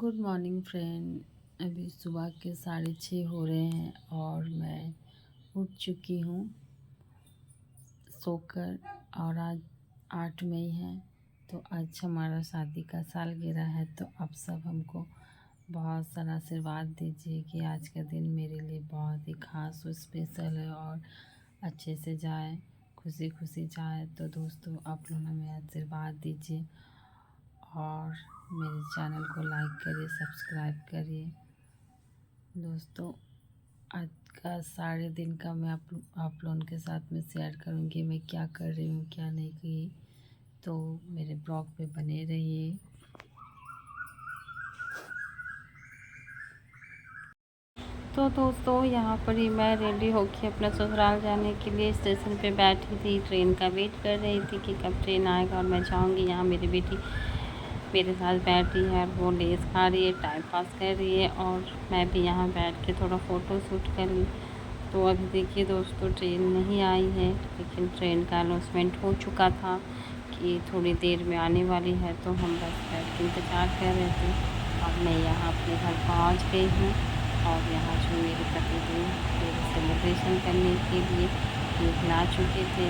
Good morning friend. अभी सुबह के 6:30 हो रहे हैं और मैं उठ चुकी हूँ सोकर। और आज 8 मई है, तो आज हमारा शादी का सालगिरह है। तो आप सब हमको बहुत सारा आशीर्वाद दीजिए कि आज का दिन मेरे लिए बहुत ही ख़ास और स्पेशल है और अच्छे से जाए, खुशी खुशी जाए। तो दोस्तों, आप लोग हमें आशीर्वाद दीजिए और मेरे चैनल को लाइक करिए, सब्सक्राइब करिए। दोस्तों, आज का सारे दिन का मैं आप लोगों के साथ में शेयर करूँगी, मैं क्या कर रही हूँ क्या नहीं की। तो मेरे ब्लॉग पे बने रहिए। तो दोस्तों, यहाँ पर ही मैं रेडी होके अपना ससुराल जाने के लिए स्टेशन पे बैठी थी। ट्रेन का वेट कर रही थी कि कब ट्रेन आएगा और मैं जाऊँगी। यहाँ मेरी बेटी मेरे साथ बैठी है, वो लेस खा रही है, टाइम पास कर रही है और मैं भी यहाँ बैठ के थोड़ा फ़ोटो शूट कर ली। तो अभी देखिए दोस्तों, ट्रेन नहीं आई है, लेकिन ट्रेन का अनाउंसमेंट हो चुका था कि थोड़ी देर में आने वाली है। तो हम बस बैठ के इंतज़ार कर रहे थे। अब मैं यहाँ अपने घर पहुँच गई हूँ और यहाँ जो मेरे पतिदेव मेरे सेलिब्रेशन करने के लिए केक ला चुके थे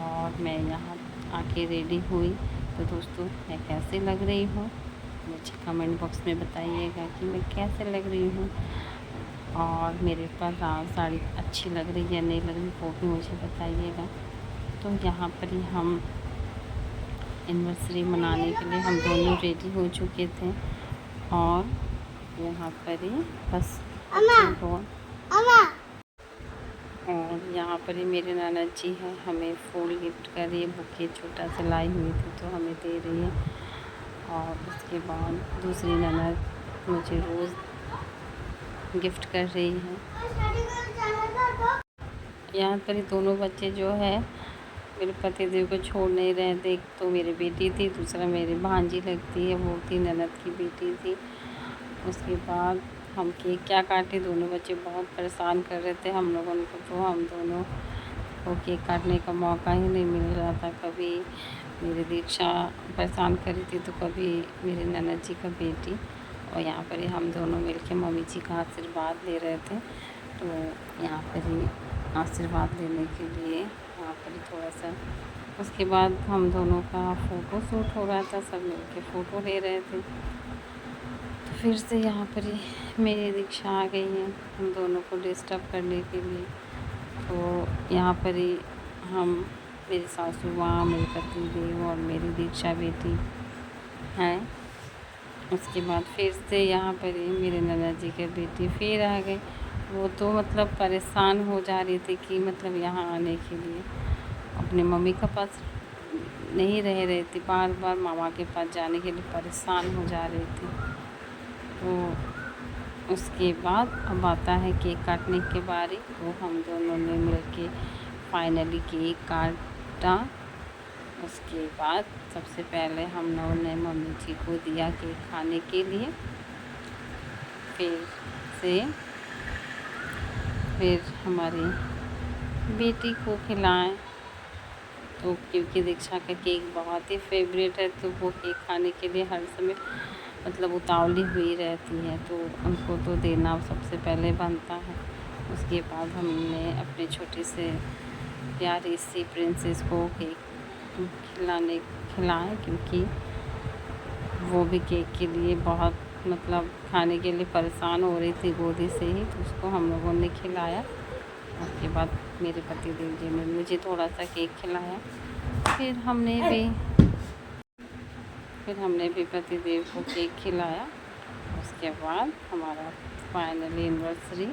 और मैं यहाँ आके रेडी हुई। तो दोस्तों, मैं कैसे लग रही हूँ मुझे कमेंट बॉक्स में बताइएगा कि मैं कैसे लग रही हूँ और मेरे पास साड़ी अच्छी लग रही है या नहीं लग रही, वो भी मुझे बताइएगा। तो यहाँ पर ही हम एनिवर्सरी मनाने के लिए हम दोनों रेडी हो चुके थे और यहाँ पर ही बस और यहाँ पर ही मेरे नाना जी हैं, हमें फूल गिफ्ट कर रही है, बुके छोटा सा लाई हुई थी तो हमें दे रही है। और उसके बाद दूसरी ननद मुझे रोज़ गिफ्ट कर रही है। यहाँ पर ही दोनों बच्चे जो है मेरे पतिदेव को छोड़ नहीं रहे थे। एक तो मेरी बेटी थी, दूसरा मेरी भांजी लगती है, वो थी ननद की बेटी थी। उसके बाद हम केक क्या काटे, दोनों बच्चे बहुत परेशान कर रहे थे हम लोगों को। तो हम दोनों को केक काटने का मौका ही नहीं मिल रहा था। कभी मेरी दीक्षा परेशान कर रही थी तो कभी मेरी ननद जी का बेटी। और यहाँ पर ही हम दोनों मिलके मम्मी जी का आशीर्वाद ले रहे थे। तो यहाँ पर ही आशीर्वाद लेने के लिए यहाँ पर ही थोड़ा सा, उसके बाद हम दोनों का फ़ोटो शूट हो रहा था, सब मिलके फ़ोटो ले रहे थे। तो फिर से यहाँ पर ही मेरी दीक्षा आ गई है हम दोनों को डिस्टर्ब करने के लिए। तो यहाँ पर ही हम, मेरी सासू माँ, मेरे पतिदेव और मेरी दीक्षा बेटी हैं। उसके बाद फिर से यहाँ पर ही मेरे ननद जी के बेटी फिर आ गए। वो तो मतलब परेशान हो जा रही थी कि मतलब यहाँ आने के लिए अपने मम्मी के पास नहीं रह रही थी, बार बार मामा के पास जाने के लिए परेशान हो जा रही थी। तो उसके बाद अब आता है केक काटने के बारी। तो हम दोनों ने मिलके फाइनली केक काटा। उसके बाद सबसे पहले हम लोगों ने मम्मी जी को दिया केक खाने के लिए। फिर हमारी बेटी को खिलाएं। तो क्योंकि दीक्षा का केक बहुत ही फेवरेट है, तो वो केक खाने के लिए हर समय मतलब उतावली हुई रहती है, तो उनको तो देना सबसे पहले बनता है। उसके बाद हमने अपने छोटे से प्यारी सी प्रिंसेस को केक खिलाएं, क्योंकि वो भी केक के लिए बहुत मतलब खाने के लिए परेशान हो रही थी गोदी से ही, तो उसको हम लोगों ने खिलाया। उसके बाद मेरे पतिदेव जी ने मुझे थोड़ा सा केक खिलाया। फिर हमने भी पतिदेव को केक खिलाया। उसके बाद हमारा फाइनली एनिवर्सरी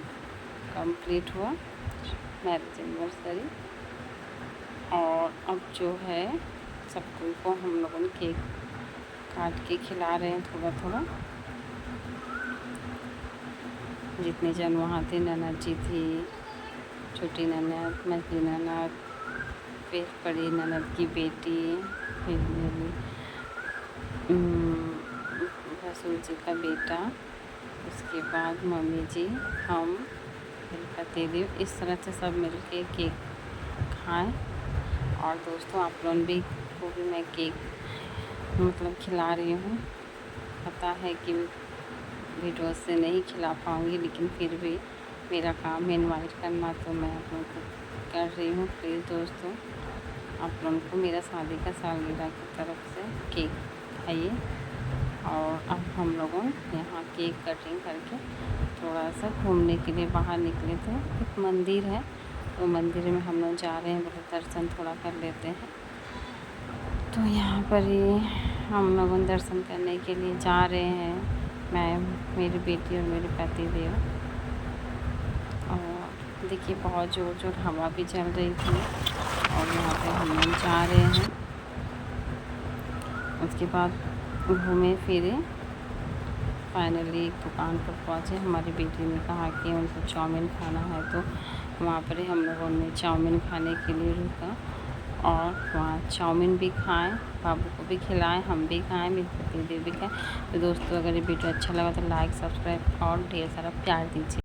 कंप्लीट हुआ, मैरिज एनिवर्सरी। और अब जो है सबको हम लोगों ने केक काट के खिला रहे हैं थोड़ा थोड़ा। जितने जन वहाँ थे, ननद जी थी, छोटी ननद, मझली ननद, फिर बड़ी ननद की बेटी, फिर मेरी भसुर जी का बेटा, उसके बाद मम्मी जी, हम, मेरे पतिदेव, इस तरह से सब मिल के केक खाएँ। और दोस्तों, आप लोग भी को भी मैं केक मतलब खिला रही हूँ। पता है कि वीडियो से नहीं खिला पाऊँगी, लेकिन फिर भी मेरा काम है इनवाइट करना, तो मैं आप लोगों को कर रही हूँ। प्लीज़ दोस्तों, आप लोगों को मेरा शादी का सालगिरह की तरफ से केक खाइए। और अब हम लोगों यहाँ केक कटिंग करके थोड़ा सा घूमने के लिए बाहर निकले थे। एक मंदिर है, तो मंदिर में हम लोग जा रहे हैं, बोले दर्शन थोड़ा कर लेते हैं। तो यहाँ पर ही हम लोग दर्शन करने के लिए जा रहे हैं, मैं, मेरी बेटी और मेरे पति देव। और देखिए बहुत ज़ोर ज़ोर हवा भी चल रही थी, और यहाँ पे हम लोग जा रहे हैं। उसके बाद घूमे फिरे, फाइनली एक दुकान पर पहुँचे। हमारी बेटी ने कहा कि उनको चाउमीन खाना है, तो वहाँ पर ही हम लोगों ने चाउमीन खाने के लिए रुका, और वहाँ चाउमीन भी खाएँ, बाबू को भी खिलाएँ, हम भी खाएँ, मेरे पति देव भी खाएँ। तो दोस्तों, अगर ये वीडियो अच्छा लगा तो लाइक, सब्सक्राइब और ढेर सारा प्यार दीजिए।